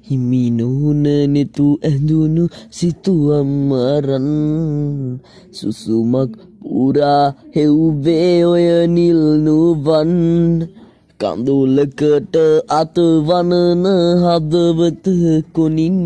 හිමි නොවුන නෙතු ඇඳුණු සිතුවම් අරන් සුසුමක් පුරා හෙව්වේ ඔය නිල් නුවන් කඳුලකට අතවනන හදවත කොනින්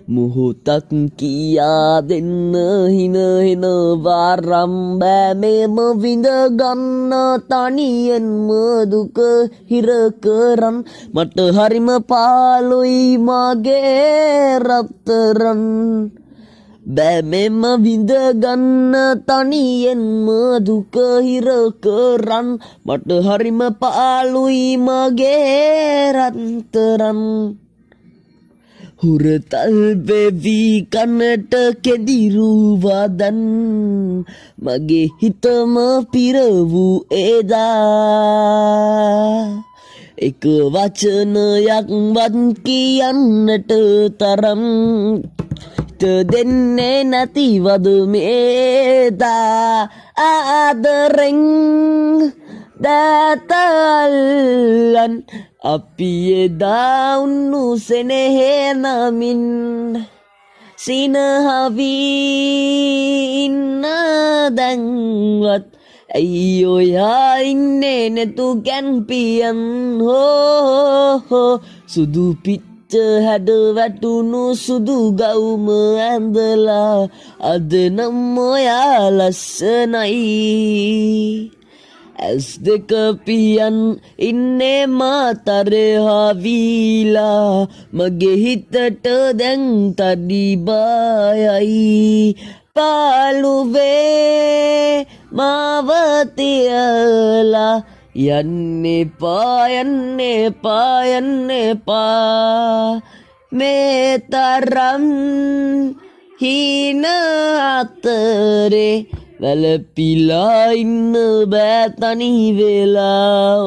මොහොතක් කියා දෙන්න හින වාරම් බෑමෙම විඳ ගන්න තනියෙන්ම දුක හිර කරන් මට හරිම පාළුයි මගේ රත්තරන් බෑමෙම විඳ ගන්න තනියෙන්ම දුක හිර කරන් මට හරිම පාළුයි මගේ රත්තරන් හුරතල් වෙවි කනට කෙදිරු වදන් මගේ හිතම පිර වූ එදා එක වචනයක්වත් කියන්නට තරම් දෙන්නේ නැතිවද මේදා ආදරෙන් දතල්ලන් අපි එදා උන්නු සෙනෙහේ නමින් සිනහවි ඉන්න දැන්වත් ඇයි ඔයා ඉන්නේ නැතු ගැන්පියන් හෝ සුදු පිච්ච හැඩ වැටුණු සුදු ගවුම ඇඳලා අද නම් ඔයා ලස්සනයි ඇස් දෙක පියන් ඉන්නේ මාතරහවිලා මගේ හිතට දැන් තඩි බයයි පාළුවේ මාව තියලා යන්න එපා මේ තරම් හීන අතරේ වැළපිලා ඉන්න බෑ තනි වෙලා